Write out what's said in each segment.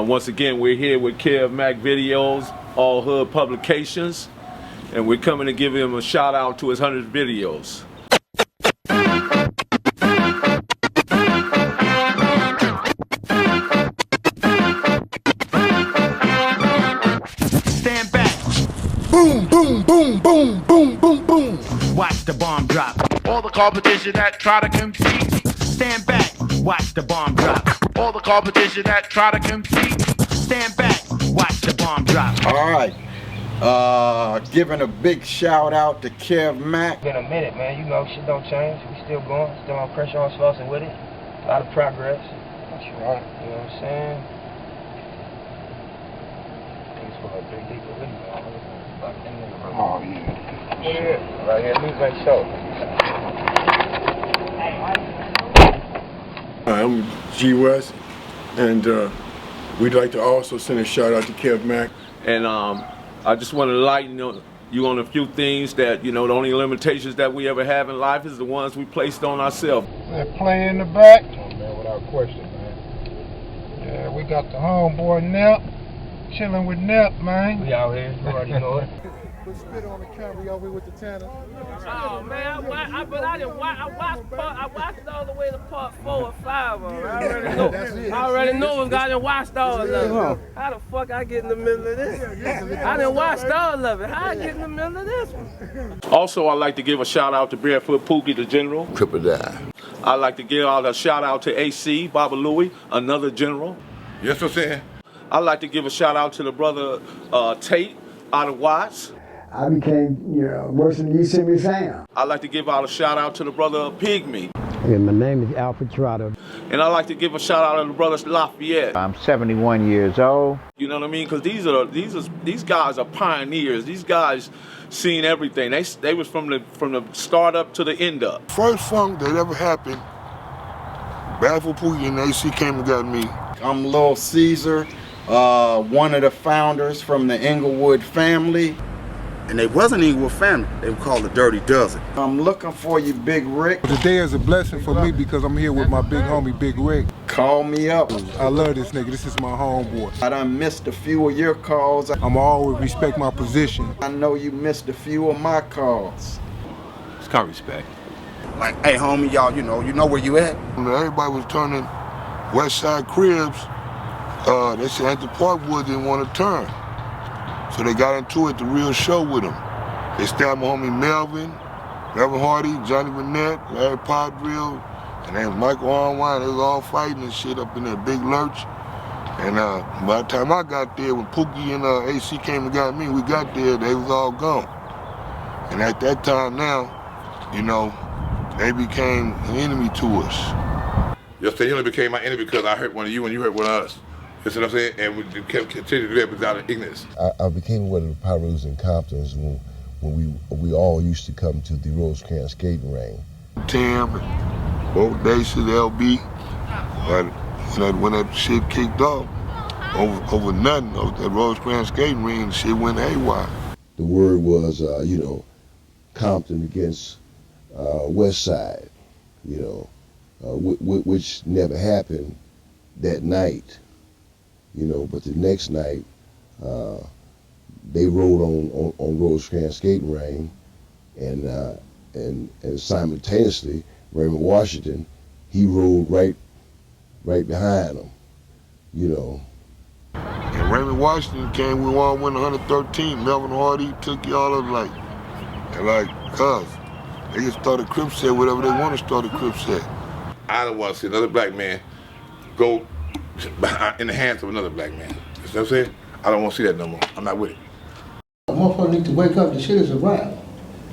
Once again, we're here with Kev Mac Videos, All Hood Publications, and we're coming to give him a shout out to his 100 videos. Stand back. Boom, boom, boom, boom, boom, boom, boom. Watch the bomb drop. All the competition that try to compete. Stand back. Watch the bomb drop. All the competition that try to compete. Stand back. Watch the bomb drop. All right. Giving a big shout out to Kev Mac. Been a minute, man. You know, shit don't change. We still going. Still on pressure on Slauson with it. A lot of progress. That's right. You know what I'm saying? Things for a big deeper video. Oh, yeah. Yeah. Right here, Luke make show. I'm G West, and we'd like to also send a shout out to Kev Mac. And I just want to lighten you on a few things that, you know, the only limitations that we ever have in life is the ones we placed on ourselves. That play in the back. Oh, man, without question, man. Yeah, we got the homeboy Nep. Chilling with Nep, man. We out here. You already know it. Put spit on the camera over with the Tanner. Oh man, I watched all the way to part 4 or 5 of it. I already know. I already know I didn't watch all of it. How the fuck I get in the middle of this? I didn't watch all of it. How I get in the middle of this one? Also, I'd like to give a shout out to Barefoot Pookie, the general. Triple die. I'd like to give out a shout out to AC, Baba Louie, another general. Yes, what I'm saying? I'd like to give a shout out to the brother Tate out of Watts. I became, worse than you see me Sam. I'd like to give out a shout out to the brother Pygmy. And my name is Alfred Trotter. And I'd like to give a shout out to the brother Lafayette. I'm 71 years old. You know what I mean? Because these guys are pioneers. These guys seen everything. They was from the start up to the end up. First funk that ever happened, Barefoot Pookie and AC came and got me. I'm Lil Caesar, one of the founders from the Inglewood family. And they wasn't Inglewood family. They were called the Dirty Dozen. I'm looking for you, Big Rick. Today is a blessing for me because I'm here with my big homie, Big Rick. Call me up. I love this nigga. This is my homeboy. I done missed a few of your calls. I'ma always respect my position. I know you missed a few of my calls. It's called respect. Like, hey homie, y'all, you know where you at? When everybody was turning West Side Cribs, they said Anthony Parkwood didn't want to turn. So they got into it, the real show with him. They stabbed my homie Melvin Hardy, Johnny Burnett, Larry Podrill, and then Michael Harwine. They was all fighting and shit up in that big lurch. And by the time I got there, when Pookie and AC came and got me, we got there, they was all gone. And at that time now, they became an enemy to us. Yes, they only became my enemy because I hurt one of you and you hurt one of us. You see what I'm saying? And we kept continuing to do that without ignorance. I became one of the Pyrus and Comptons when we all used to come to the Rosecrans skating ring. Tim, both Daces, LB, but when that shit kicked off, over nothing, over that Rosecrans skating ring, the shit went haywire. The word was, Compton against West Side, which never happened that night. But the next night, they rode on Rosecrans skating ring, and simultaneously, Raymond Washington, he rode right behind them, And Raymond Washington came, we all went 113. Melvin Hardy took y'all up cuz they can start a Crip set, whatever they want to start a Crip set. I don't want to see another black man go in the hands of another black man. You know what I'm saying? I don't want to see that no more. I'm not with it. Motherfucker need to wake up. The shit is a wrap.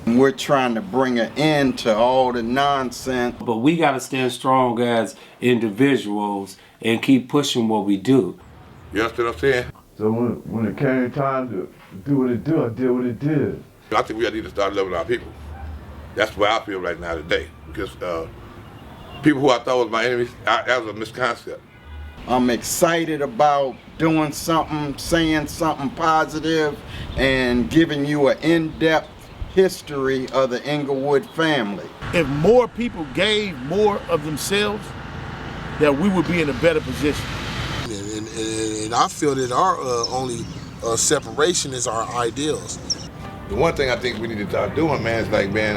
We're trying to bring an end to all the nonsense. But we got to stand strong as individuals and keep pushing what we do. You understand what I'm saying? So when it came time to do what it do, I did what it did. I think we need to start loving our people. That's where I feel right now today. Because people who I thought was my enemies, that was a misconcept. I'm excited about doing something, saying something positive, and giving you an in-depth history of the Inglewood family. If more people gave more of themselves, that we would be in a better position. And I feel that our only separation is our ideals. The one thing I think we need to start doing, man, is like, man,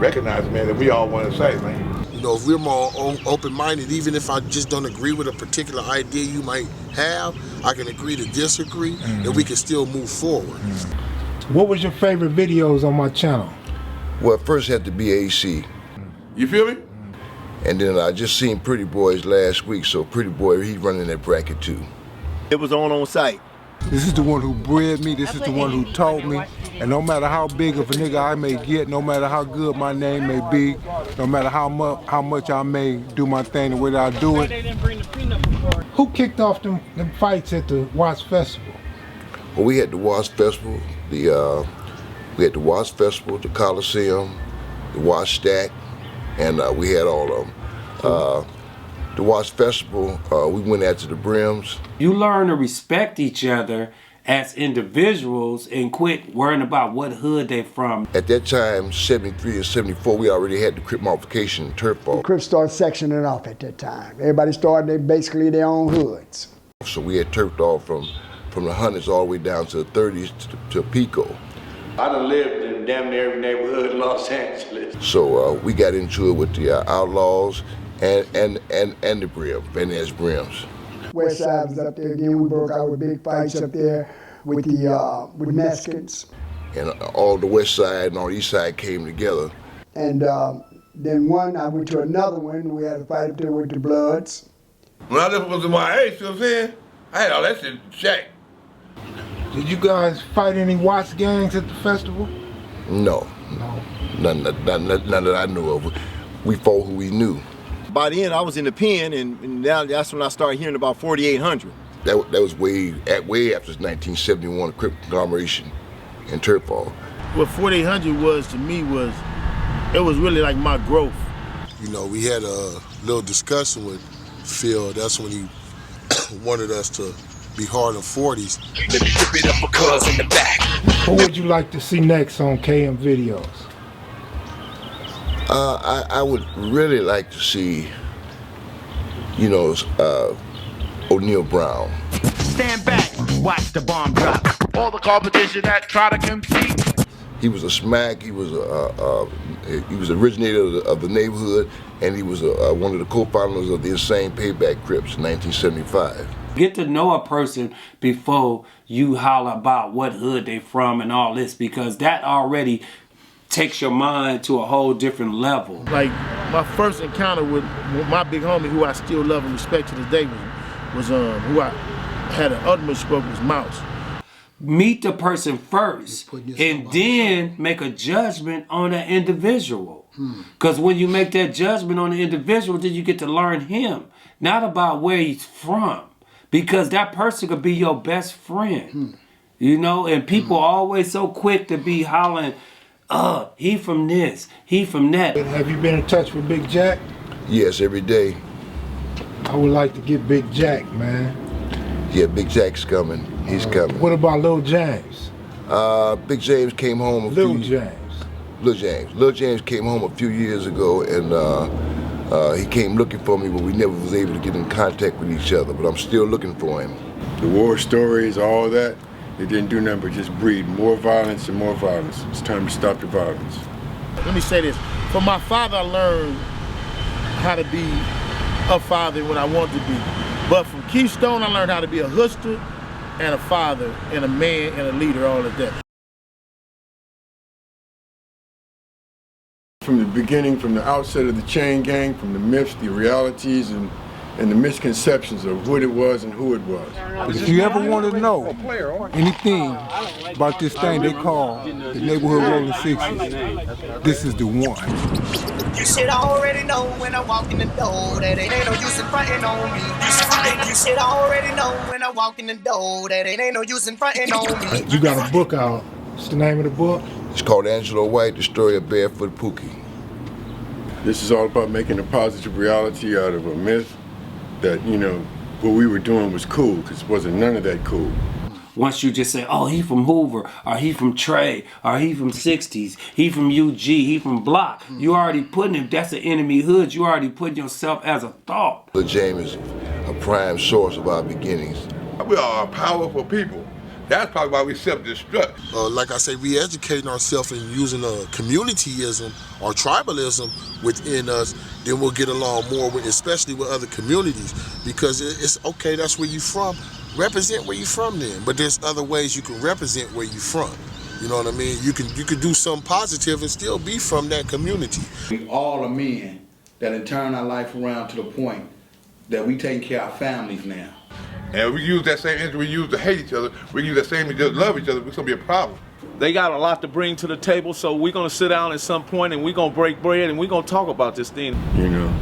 recognizing, man, that we all one and the same, man. You know, if we're more open-minded, even if I just don't agree with a particular idea you might have, I can agree to disagree, and we can still move forward. What was your favorite videos on my channel? Well, first had to be AC. You feel me? And then I just seen Pretty Boys last week, so Pretty Boy, he's running that bracket too. It was on site. This is the one who bred me, this is the one who taught me, and no matter how big of a nigga I may get, no matter how good my name may be, no matter how much I may do my thing the way that I do it. Who kicked off them fights at the Watts Festival? Well, we had the Watts Festival, we had the Watts Festival, the Coliseum, the Watts Stack, and we had all of them. The Watts Festival, we went after the Brims. You learn to respect each other as individuals and quit worrying about what hood they from. At that time, 73 and 74, we already had the Crip modification and turf ball. The Crips started sectioning off at that time. Everybody started basically their own hoods. So we had turfed off from the 100s all the way down to the 30s to Pico. I done lived in damn near every neighborhood in Los Angeles. So we got into it with the Outlaws and the Brim, Van Ness Brims. West Side was up there again. We broke out with big fights up there with the with Mexicans. And all the West Side and all the East Side came together. And then I went to another one. We had a fight up there with the Bloods. When I was in my age, you know what I'm saying? I had all that shit checked. Did you guys fight any Watts gangs at the festival? No. None that I knew of. We fought who we knew. By the end, I was in the pen, and now that's when I started hearing about 4800. That was way after 1971, Crip conglomeration and turf ball. What 4800 was to me was really like my growth. You know, we had a little discussion with Phil. That's when he wanted us to be hard in 40s. Let me rip it up because in the back. What would you like to see next on KM Videos? I would really like to see, O'Neal Brown. Stand back, watch the bomb drop. All the competition that try to compete. He was a smack. He was the originator of the neighborhood, and he was one of the co-founders of the Insane Payback Crips in 1975. Get to know a person before you holler about what hood they from and all this, because that already takes your mind to a whole different level. Like my first encounter with my big homie, who I still love and respect to this day, was who I had an ultimate respect was Mouse. Meet the person first and then make a judgment on that individual. Because when you make that judgment on the individual, then you get to learn him, not about where he's from. Because that person could be your best friend, and people are always so quick to be hollering, he from this, he from that. Have you been in touch with Big Jack? Yes, every day. I would like to get Big Jack, man. Yeah, Big Jack's coming. He's coming. What about Lil James? Big James came home Lil James came home a few years ago, and he came looking for me, but we never was able to get in contact with each other. But I'm still looking for him. The war stories, all that, it didn't do nothing but just breed more violence and more violence. It's time to stop the violence. Let me say this. From my father, I learned how to be a father when I wanted to be. But from Keystone, I learned how to be a hustler and a father and a man and a leader, all of that. From the beginning, from the outset of the chain gang, from the myths, the realities, and the misconceptions of what it was and who it was. If you ever want to know anything about this thing they call the neighborhood rolling 60s, this is the one. You should already know when I walk in the door that it ain't no use in fronting on me. You should already know when I walk in the door that it ain't no use in fronting on me. You got a book out. What's the name of the book? It's called Angelo White, The Story of Barefoot Pookie. This is all about making a positive reality out of a myth that, what we were doing was cool, because it wasn't none of that cool. Once you just say, oh, he from Hoover, or he from Trey, or he from 60s, he from UG, he from Block. You already putting him, that's an enemy hood. You already putting yourself as a thought. The James is a prime source of our beginnings. We are a powerful people. That's probably why we self-destruct. Like I say, re-educating ourselves and using communityism or tribalism within us, then we'll get along more with, especially with other communities. Because it's okay, that's where you from. Represent where you from then. But there's other ways you can represent where you from. You know what I mean? You can do something positive and still be from that community. We all are men that have turned our life around to the point that we taking care of our families now. And we use that same energy we use to hate each other. We use that same energy to love each other. It's gonna be a problem. They got a lot to bring to the table, so we're gonna sit down at some point and we're gonna break bread and we're gonna talk about this thing. You know,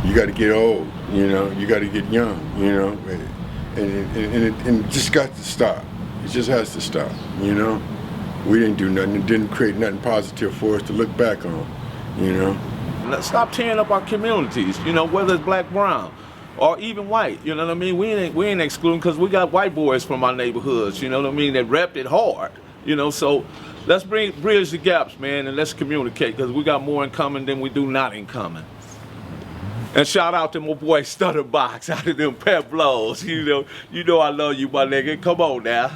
you got to get old. You know, you got to get young. You know, and it just got to stop. It just has to stop. You know, we didn't do nothing. It didn't create nothing positive for us to look back on. You know, let's stop tearing up our communities. You know, whether it's black, brown, or even white, you know what I mean? We ain't excluding, because we got white boys from our neighborhoods, you know what I mean, that repped it hard, you know, so let's bridge the gaps, man, and let's communicate, because we got more in common than we do not in common. And shout out to my boy Stutterbox out of them Peblos, you know I love you, my nigga, come on now.